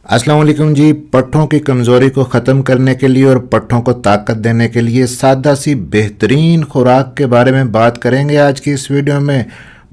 अस्सलाम वालेकुम जी। पट्ठों की कमज़ोरी को ख़त्म करने के लिए और पट्ठों को ताकत देने के लिए सादा सी बेहतरीन खुराक के बारे में बात करेंगे आज की इस वीडियो में।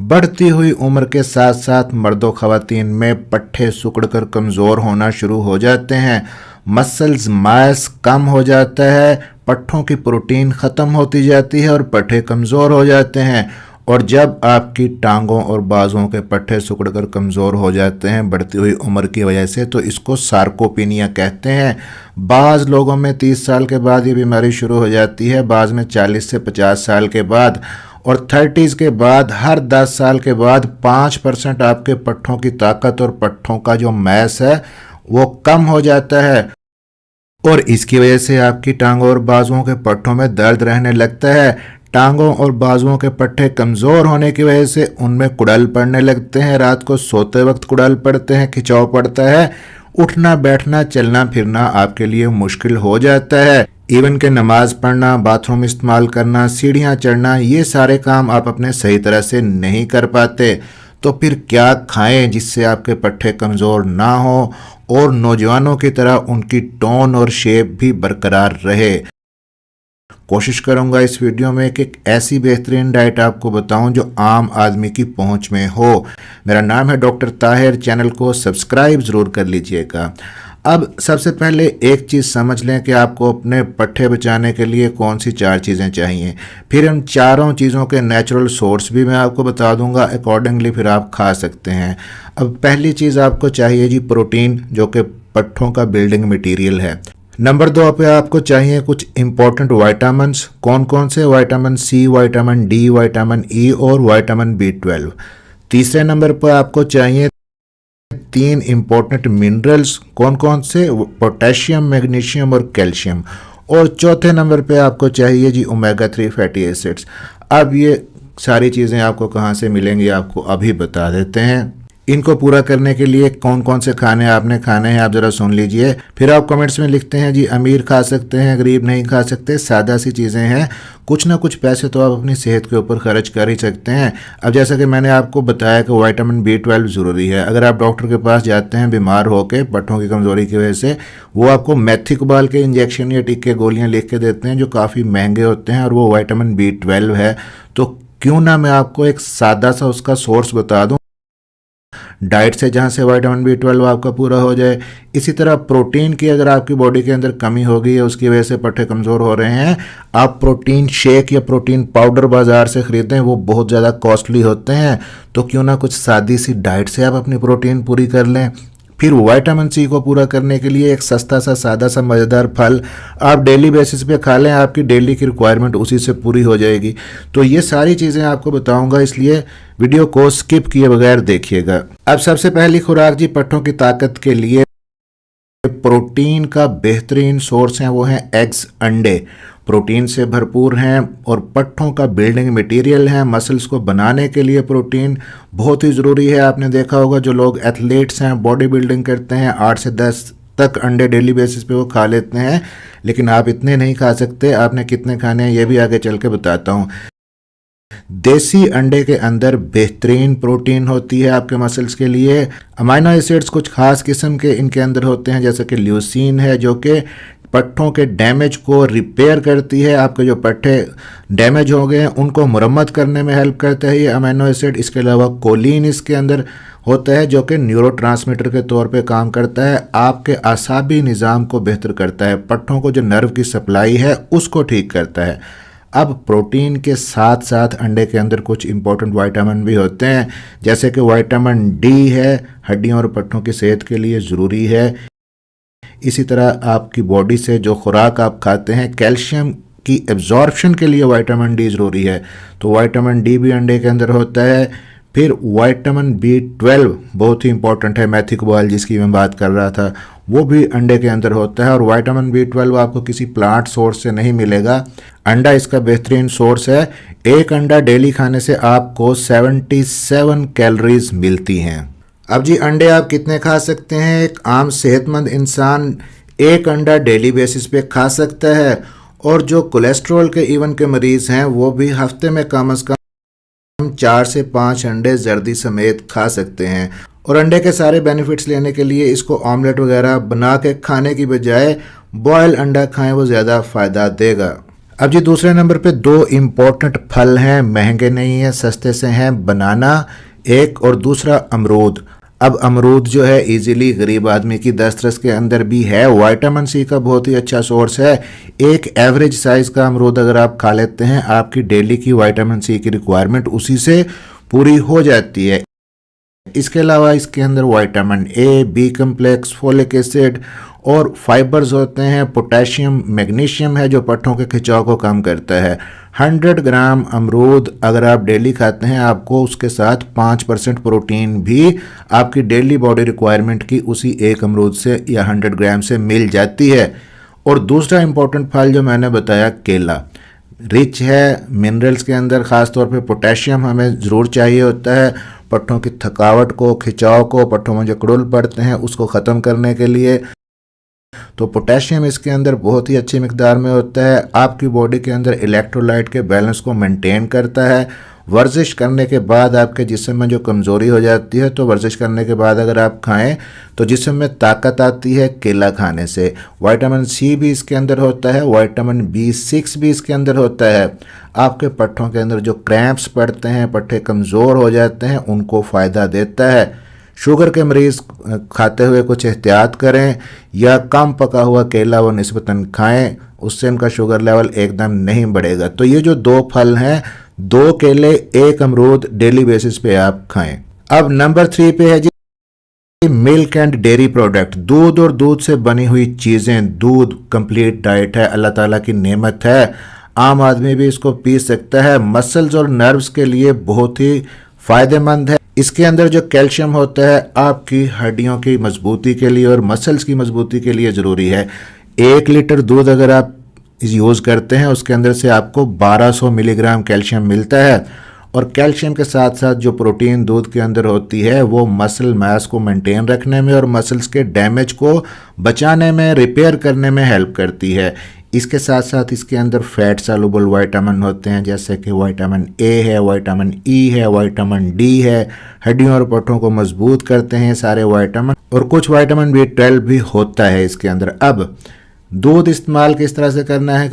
बढ़ती हुई उम्र के साथ साथ मर्दों ख़वातीन में पट्ठे सिकुड़कर कमज़ोर होना शुरू हो जाते हैं, मसल्स मास कम हो जाता है, पट्ठों की प्रोटीन ख़त्म होती जाती है और पट्ठे कमज़ोर हो जाते हैं। और जब आपकी टांगों और बाजुओं के पट्टे सिकुड़कर कमज़ोर हो जाते हैं बढ़ती हुई उम्र की वजह से, तो इसको सार्कोपेनिया कहते हैं। बाज़ लोगों में 30 साल के बाद ये बीमारी शुरू हो जाती है, बाज़ में 40 से 50 साल के बाद, और 30s के बाद हर 10 साल के बाद 5% आपके पट्ठों की ताकत और पट्ठों का जो मैस है वो कम हो जाता है। और इसकी वजह से आपकी टांगों और बाजुओं के पट्ठों में दर्द रहने लगता है। टांगों और बाजुओं के पट्टे कमज़ोर होने की वजह से उनमें कुड़ल पड़ने लगते हैं, रात को सोते वक्त कुड़ल पड़ते हैं, खिंचाव पड़ता है, उठना बैठना चलना फिरना आपके लिए मुश्किल हो जाता है। इवन के नमाज पढ़ना, बाथरूम इस्तेमाल करना, सीढ़ियाँ चढ़ना, ये सारे काम आप अपने सही तरह से नहीं कर पाते। तो फिर क्या खाएं जिससे आपके पट्टे कमज़ोर ना हो और नौजवानों की तरह उनकी टोन और शेप भी बरकरार रहे। कोशिश करूंगा इस वीडियो में कि एक ऐसी बेहतरीन डाइट आपको बताऊं जो आम आदमी की पहुंच में हो। मेरा नाम है डॉक्टर ताहिर, चैनल को सब्सक्राइब ज़रूर कर लीजिएगा। अब सबसे पहले एक चीज़ समझ लें कि आपको अपने पट्टे बचाने के लिए कौन सी 4 चीज़ें चाहिए, फिर इन चारों चीज़ों के नेचुरल सोर्स भी मैं आपको बता दूंगा, अकॉर्डिंगली फिर आप खा सकते हैं। अब पहली चीज़ आपको चाहिए जी प्रोटीन, जो कि पट्ठों का बिल्डिंग मटीरियल है। नंबर 2 पे आपको चाहिए कुछ इंपॉर्टेंट वाइटामिन्स। कौन कौन से? Vitamin C, vitamin D, vitamin E और विटामिन B12। तीसरे नंबर पर आपको चाहिए 3 इंपॉर्टेंट मिनरल्स। कौन कौन से? पोटेशियम, मैग्नीशियम और कैल्शियम। और चौथे नंबर पे आपको चाहिए जी ओमेगा 3 फैटी एसिड्स। अब ये सारी चीज़ें आपको कहाँ से मिलेंगी आपको अभी बता देते हैं। इनको पूरा करने के लिए कौन कौन से खाने आपने खाने हैं आप ज़रा सुन लीजिए, फिर आप कमेंट्स में लिखते हैं जी अमीर खा सकते हैं, गरीब नहीं खा सकते। सादा सी चीज़ें हैं, कुछ ना कुछ पैसे तो आप अपनी सेहत के ऊपर खर्च कर ही सकते हैं। अब जैसा कि मैंने आपको बताया कि विटामिन B12 ज़रूरी है। अगर आप डॉक्टर के पास जाते हैं बीमार होकर पट्ठों की कमज़ोरी की वजह से, वो आपको मेथी उबाल के इंजेक्शन या टीके गोलियाँ लिख के देते हैं जो काफ़ी महंगे होते हैं, और वो विटामिन B12 है। तो क्यों ना मैं आपको एक सादा सा उसका सोर्स बता दूँ डाइट से, जहाँ से विटामिन B12 आपका पूरा हो जाए। इसी तरह प्रोटीन की अगर आपकी बॉडी के अंदर कमी हो गई है, उसकी वजह से पट्टे कमज़ोर हो रहे हैं, आप प्रोटीन शेक या प्रोटीन पाउडर बाज़ार से ख़रीदें, वो बहुत ज़्यादा कॉस्टली होते हैं। तो क्यों ना कुछ सादी सी डाइट से आप अपनी प्रोटीन पूरी कर लें। फिर विटामिन सी को पूरा करने के लिए एक सस्ता सा सादा सा मज़ेदार फल आप डेली बेसिस पे खा लें, आपकी डेली की रिक्वायरमेंट उसी से पूरी हो जाएगी। तो ये सारी चीज़ें आपको बताऊंगा, इसलिए वीडियो को स्किप किए बगैर देखिएगा। अब सबसे पहली खुराक जी पट्ठों की ताकत के लिए प्रोटीन का बेहतरीन सोर्स है, वो है एग्स, अंडे। प्रोटीन से भरपूर हैं और पट्ठों का बिल्डिंग मटेरियल है। मसल्स को बनाने के लिए प्रोटीन बहुत ही ज़रूरी है। आपने देखा होगा जो लोग एथलीट्स हैं, बॉडी बिल्डिंग करते हैं, 8 से 10 तक अंडे डेली बेसिस पे वो खा लेते हैं, लेकिन आप इतने नहीं खा सकते। आपने कितने खाने हैं ये भी आगे चल के बताता हूँ। देसी अंडे के अंदर बेहतरीन प्रोटीन होती है आपके मसल्स के लिए। अमाइनो एसिड्स कुछ खास किस्म के इनके अंदर होते हैं, जैसे कि ल्यूसीन है जो कि पट्ठों के डैमेज को रिपेयर करती है। आपके जो पट्टे डैमेज हो गए हैं उनको मुरम्मत करने में हेल्प करता है ये अमीनो एसिड। इसके अलावा कोलिन इसके अंदर होता है जो कि न्यूरोट्रांसमीटर के तौर पे काम करता है, आपके आसाबी निज़ाम को बेहतर करता है, पट्ठों को जो नर्व की सप्लाई है उसको ठीक करता है। अब प्रोटीन के साथ साथ अंडे के अंदर कुछ इंपॉर्टेंट विटामिन भी होते हैं, जैसे कि विटामिन डी है, हड्डियों और पट्ठों की सेहत के लिए ज़रूरी है। इसी तरह आपकी बॉडी से जो खुराक आप खाते हैं, कैल्शियम की एब्जॉर्प्शन के लिए विटामिन डी ज़रूरी है, तो विटामिन डी भी अंडे के अंदर होता है। फिर विटामिन B12 बहुत ही इंपॉर्टेंट है, मैथिकबाल जिसकी मैं बात कर रहा था, वो भी अंडे के अंदर होता है। और विटामिन B12 आपको किसी प्लांट सोर्स से नहीं मिलेगा, अंडा इसका बेहतरीन सोर्स है। एक अंडा डेली खाने से आपको 77 कैलोरीज मिलती हैं। अब जी अंडे आप कितने खा सकते हैं? एक आम सेहतमंद इंसान एक अंडा डेली बेसिस पे खा सकता है, और जो कोलेस्ट्रॉल के इवन के मरीज़ हैं वो भी हफ्ते में कम से कम 4 से 5 अंडे जर्दी समेत खा सकते हैं। और अंडे के सारे बेनिफिट्स लेने के लिए इसको ऑमलेट वगैरह बना के खाने की बजाय बॉयल अंडा खाएं, वो ज़्यादा फ़ायदा देगा। अब जी दूसरे नंबर पे दो इम्पोर्टेंट फल हैं, महंगे नहीं हैं, सस्ते से हैं, बनाना एक और दूसरा अमरूद। अब अमरूद जो है इजीली गरीब आदमी की दस्तरस के अंदर भी है, विटामिन सी का बहुत ही अच्छा सोर्स है। एक एवरेज साइज का अमरूद अगर आप खा लेते हैं, आपकी डेली की विटामिन सी की रिक्वायरमेंट उसी से पूरी हो जाती है। इसके अलावा इसके अंदर vitamin A, B complex, folic acid और फाइबर्स होते हैं, पोटेशियम, मैग्नीशियम है जो पट्टों के खिंचाव को कम करता है। 100 ग्राम अमरूद अगर आप डेली खाते हैं, आपको उसके साथ 5% प्रोटीन भी आपकी डेली बॉडी रिक्वायरमेंट की उसी एक अमरूद से या 100 ग्राम से मिल जाती है। और दूसरा इंपॉर्टेंट फल जो मैंने बताया, केला, रिच है मिनरल्स के अंदर, ख़ास तौर पे पोटेशियम हमें ज़रूर चाहिए होता है पट्टों की थकावट को, खिंचाव को, पट्टों में जो कुड़ुल पड़ते हैं उसको ख़त्म करने के लिए। तो पोटेशियम इसके अंदर बहुत ही अच्छी मिकदार में होता है, आपकी बॉडी के अंदर इलेक्ट्रोलाइट के बैलेंस को मेंटेन करता है। वर्जिश करने के बाद आपके जिस्म में जो कमज़ोरी हो जाती है, तो वर्जिश करने के बाद अगर आप खाएं तो जिस्म में ताकत आती है केला खाने से। विटामिन सी भी इसके अंदर होता है, विटामिन B6 भी इसके अंदर होता है। आपके पट्टों के अंदर जो क्रैम्प्स पड़ते हैं, पट्टे कमज़ोर हो जाते हैं, उनको फ़ायदा देता है। शुगर के मरीज़ खाते हुए कुछ एहतियात करें या कम पका हुआ केला व निस्बतन खाएं, उससे इनका शुगर लेवल एकदम नहीं बढ़ेगा। तो ये जो दो फल हैं, 2 केले 1 अमरूद डेली बेसिस पे आप खाएं। अब नंबर 3 पे है जी मिल्क एंड डेयरी प्रोडक्ट, दूध और दूध से बनी हुई चीज़ें। दूध कंप्लीट डाइट है, अल्लाह ताला की नेमत है, आम आदमी भी इसको पी सकता है। मसल्स और नर्व्स के लिए बहुत ही फ़ायदेमंद है। इसके अंदर जो कैल्शियम होता है आपकी हड्डियों की मजबूती के लिए और मसल्स की मजबूती के लिए ज़रूरी है। 1 लीटर दूध अगर आप यूज़ करते हैं, उसके अंदर से आपको 1200 मिलीग्राम कैल्शियम मिलता है। और कैल्शियम के साथ साथ जो प्रोटीन दूध के अंदर होती है, वो मसल मास को मेंटेन रखने में और मसल्स के डैमेज को बचाने में, रिपेयर करने में हेल्प करती है। इसके साथ साथ इसके अंदर फैट सॉल्युबल विटामिन होते हैं, जैसे कि विटामिन ए है, विटामिन ई है, विटामिन डी है, हड्डियों और पट्टों को मजबूत करते हैं सारे विटामिन, और कुछ विटामिन B12 भी होता है इसके अंदर। अब दूध इस्तेमाल किस तरह से करना है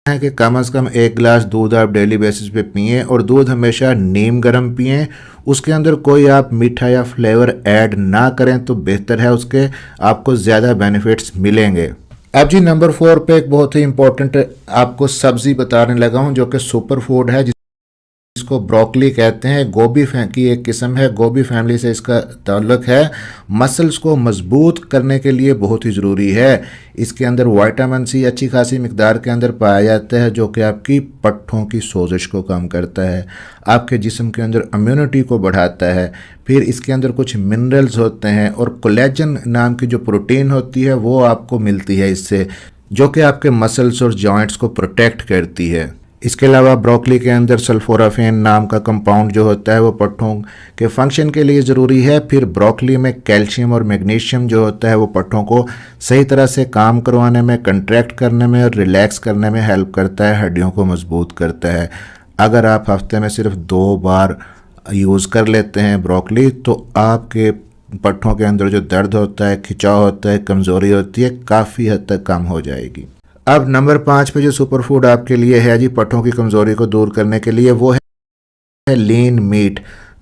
कि कम से कम 1 गिलास दूध आप डेली बेसिस पे पिएं, और दूध हमेशा नीम गर्म पिएं। उसके अंदर कोई आप मीठा या फ्लेवर ऐड ना करें तो बेहतर है, उसके आपको ज़्यादा बेनिफिट्स मिलेंगे। अब जी नंबर 4 पे एक बहुत ही इंपॉर्टेंट आपको सब्जी बताने लगा हूं, जो कि सुपर फूड है, जिसको ब्रोकली कहते हैं। गोभी की एक किस्म है, गोभी फैमिली से इसका ताल्लुक है। मसल्स को मजबूत करने के लिए बहुत ही ज़रूरी है। इसके अंदर विटामिन सी अच्छी खासी मिकदार के अंदर पाया जाता है, जो कि आपकी पट्टों की सोजिश को कम करता है, आपके जिस्म के अंदर इम्यूनिटी को बढ़ाता है। फिर इसके अंदर कुछ मिनरल्स होते हैं और कोलेजन नाम की जो प्रोटीन होती है वो आपको मिलती है इससे, जो कि आपके मसल्स और जॉइंट्स को प्रोटेक्ट करती है। इसके अलावा ब्रोकली के अंदर सल्फोराफेन नाम का कंपाउंड जो होता है वो पट्टों के फंक्शन के लिए ज़रूरी है। फिर ब्रोकली में कैल्शियम और मैग्नीशियम जो होता है वो पट्टों को सही तरह से काम करवाने में, कंट्रैक्ट करने में और रिलैक्स करने में हेल्प करता है, हड्डियों को मजबूत करता है। अगर आप हफ्ते में सिर्फ 2 बार यूज़ कर लेते हैं ब्रोकली, तो आपके पट्टों के अंदर जो दर्द होता है, खिंचाव होता है, कमज़ोरी होती है, काफ़ी हद तक कम हो जाएगी। अब नंबर 5 पे जो सुपर फूड आपके लिए है जी पट्टों की कमज़ोरी को दूर करने के लिए, वो है लीन मीट,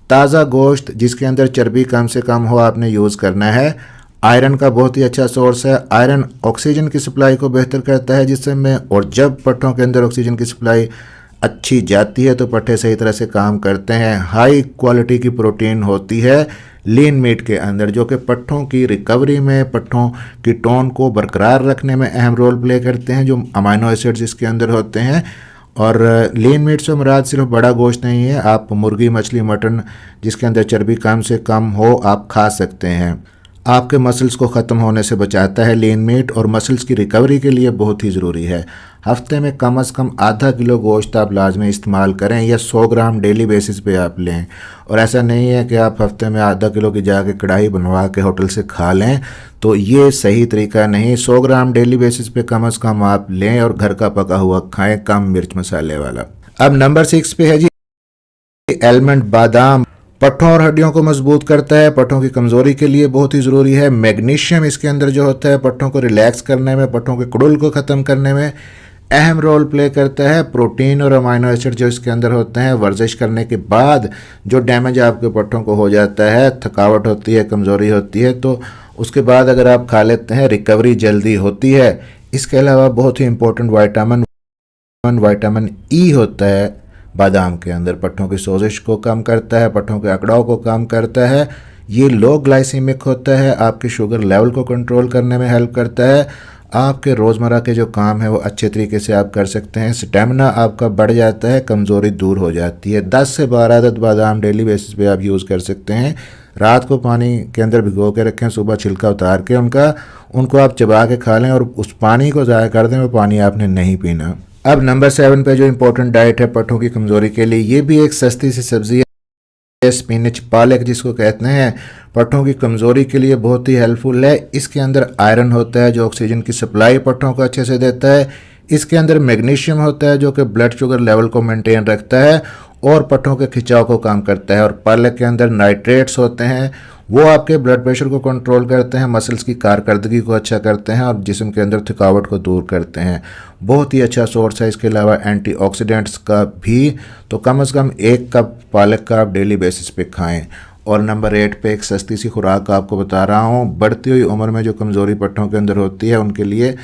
ताज़ा गोश्त जिसके अंदर चर्बी कम से कम हो, आपने यूज़ करना है। आयरन का बहुत ही अच्छा सोर्स है। आयरन ऑक्सीजन की सप्लाई को बेहतर करता है जिस्म में, और जब पट्टों के अंदर ऑक्सीजन की सप्लाई अच्छी जाती है तो पट्टे सही तरह से काम करते हैं। हाई क्वालिटी की प्रोटीन होती है लीन मीट के अंदर, जो कि पट्टों की रिकवरी में, पट्टों की टोन को बरकरार रखने में अहम रोल प्ले करते हैं, जो अमाइनो एसिड्स इसके अंदर होते हैं। और लीन मीट से मुराद सिर्फ बड़ा गोश्त नहीं है, आप मुर्गी, मछली, मटन जिसके अंदर चर्बी कम से कम हो आप खा सकते हैं। आपके मसल्स को ख़त्म होने से बचाता है लीन मीट, और मसल्स की रिकवरी के लिए बहुत ही ज़रूरी है। हफ्ते में कम से कम आधा किलो गोश्त आप लाजमी इस्तेमाल करें, या 100 ग्राम डेली बेसिस पे आप लें। और ऐसा नहीं है कि आप हफ्ते में आधा किलो की जाके कढ़ाई बनवा के होटल से खा लें, तो ये सही तरीका नहीं। 100 ग्राम डेली बेसिस पे कम से कम आप लें और घर का पका हुआ खाएं, कम मिर्च मसाले वाला। अब नंबर 6 पे है जी आलमंड, बादाम। पट्ठों और हड्डियों को मजबूत करता है, पट्ठों की कमज़ोरी के लिए बहुत ही ज़रूरी है। मैग्नीशियम इसके अंदर जो होता है पट्ठों को रिलैक्स करने में, पट्ठों के कुड़ुल को ख़त्म करने में अहम रोल प्ले करता है। प्रोटीन और अमाइनो एसिड जो इसके अंदर होते हैं, वर्जिश करने के बाद जो डैमेज आपके पट्ठों को हो जाता है, थकावट होती है, कमज़ोरी होती है, तो उसके बाद अगर आप खा लेते हैं रिकवरी जल्दी होती है। इसके अलावा बहुत ही इंपॉर्टेंट विटामिन ई होता है बादाम के अंदर, पट्ठों की सोजिश को कम करता है, पट्ठों के अकड़ाव को कम करता है। ये लो ग्लाइसीमिक होता है, आपके शुगर लेवल को कंट्रोल करने में हेल्प करता है। आपके रोज़मर्रा के जो काम है वो अच्छे तरीके से आप कर सकते हैं। स्टेमिना आपका बढ़ जाता है, कमज़ोरी दूर हो जाती है। 10 से 12 अदद बादाम डेली बेसिस पे आप यूज़ कर सकते हैं। रात को पानी के अंदर भिगो के रखें, सुबह छिलका उतार के उनको आप चबा के खा लें और उस पानी को ज़ाया कर दें, वो पानी आपने नहीं पीना। अब नंबर 7 पे जो इम्पोर्टेंट डाइट है पट्ठों की कमज़ोरी के लिए, ये भी एक सस्ती सी सब्ज़ी है, स्पिनच, पालक जिसको कहते हैं, पट्ठों की कमज़ोरी के लिए बहुत ही हेल्पफुल है। इसके अंदर आयरन होता है जो ऑक्सीजन की सप्लाई पट्ठों को अच्छे से देता है। इसके अंदर मैग्नीशियम होता है जो कि ब्लड शुगर लेवल को मेंटेन रखता है और पट्ठों के खिंचाव को कम करता है। और पालक के अंदर नाइट्रेट्स होते हैं, वो आपके ब्लड प्रेशर को कंट्रोल करते हैं, मसल्स की कारकर्दगी को अच्छा करते हैं और जिस्म के अंदर थकावट को दूर करते हैं। बहुत ही अच्छा सोर्स है। इसके अलावा एंटीऑक्सीडेंट्स का भी, तो कम से कम 1 कप पालक का आप डेली बेसिस पे खाएं। और नंबर 8 पे एक सस्ती सी खुराक आपको बता रहा हूँ। बढ़ती हुई उम्र में जो कमज़ोरी पट्ठों के अंदर होती है उनके लिए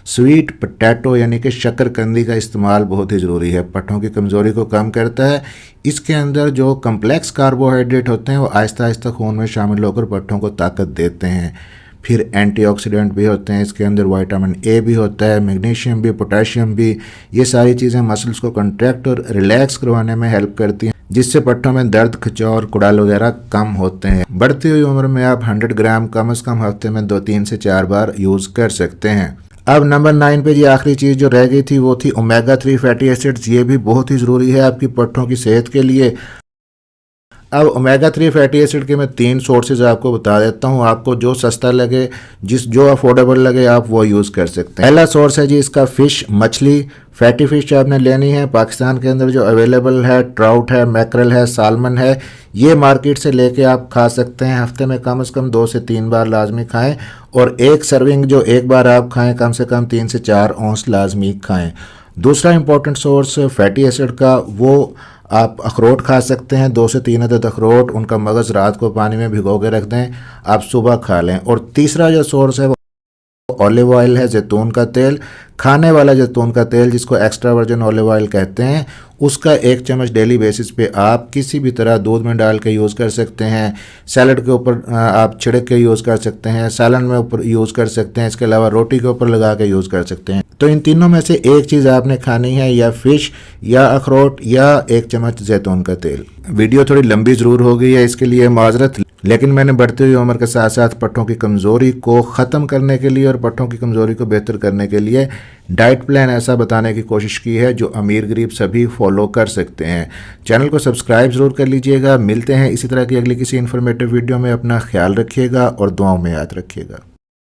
स्वीट पोटैटो यानी कि शकरकंदी का इस्तेमाल बहुत ही ज़रूरी है, पट्ठों की कमज़ोरी को कम करता है। इसके अंदर जो कम्प्लेक्स कार्बोहाइड्रेट होते हैं वो आहिस्ता आहिस्ता खून में शामिल होकर पट्ठों को ताकत देते हैं। फिर एंटीऑक्सीडेंट भी होते हैं, इसके अंदर विटामिन ए भी होता है, मैग्नीशियम भी, पोटेशियम भी। ये सारी चीज़ें मसल्स को कंट्रैक्ट और रिलैक्स करवाने में हेल्प करती हैं, जिससे पट्ठों में दर्द, खिंचाव और कुड़ाल वगैरह कम होते हैं। बढ़ती हुई उम्र में आप 100 ग्राम कम से कम हफ्ते में 2-3 से 4 बार यूज़ कर सकते हैं। अब नंबर 9 पे जी आखिरी चीज़ जो रह गई थी वो थी ओमेगा 3 फैटी एसिड्स। ये भी बहुत ही ज़रूरी है आपकी पट्ठों की सेहत के लिए। अब ओमेगा 3 फैटी एसिड के मैं 3 सोर्सेज आपको बता देता हूँ, आपको जो सस्ता लगे, जो अफोर्डेबल लगे आप वो यूज़ कर सकते हैं। पहला सोर्स है जी इसका फ़िश, मछली, फैटी फ़िश आपने लेनी है। पाकिस्तान के अंदर जो अवेलेबल है, ट्राउट है, मैकरल है, सालमन है, ये मार्केट से लेके आप खा सकते हैं। हफ्ते में कम से कम 2 से 3 बार लाजमी खाएं और एक सर्विंग जो एक बार आप खाएं कम से कम 3 से 4 औंस लाजमी खाएं। दूसरा इंपॉर्टेंट सोर्स फैटी एसिड का, वो आप अखरोट खा सकते हैं, 2 से 3 अदद अखरोट, उनका मगज़ रात को पानी में भिगो के रख दें, आप सुबह खा लें। और तीसरा जो सोर्स है वो ऑलिव ऑयल है, जैतून का तेल, खाने वाला जैतून का तेल जिसको एक्स्ट्रा वर्जिन ऑलिव ऑयल कहते हैं, उसका 1 चम्मच डेली बेसिस पे आप किसी भी तरह दूध में डाल के यूज़ कर सकते हैं। सैलड के ऊपर आप छिड़क के यूज़ कर सकते हैं, सालन में ऊपर यूज़ कर सकते हैं, इसके अलावा रोटी के ऊपर लगा के यूज़ कर सकते हैं। तो इन तीनों में से एक चीज़ आपने खानी है, या फ़िश या अखरोट या 1 चम्मच जैतून का तेल। वीडियो थोड़ी लंबी ज़रूर हो गई है, इसके लिए माजरत, लेकिन मैंने बढ़ती हुई उम्र के साथ साथ पट्ठों की कमज़ोरी को ख़त्म करने के लिए और पट्ठों की कमज़ोरी को बेहतर करने के लिए डाइट प्लान ऐसा बताने की कोशिश की है जो अमीर गरीब सभी फॉलो कर सकते हैं। चैनल को सब्सक्राइब ज़रूर कर लीजिएगा। मिलते हैं इसी तरह की अगली किसी इन्फॉर्मेटिव वीडियो में। अपना ख्याल रखिएगा और दुआओं में याद रखिएगा।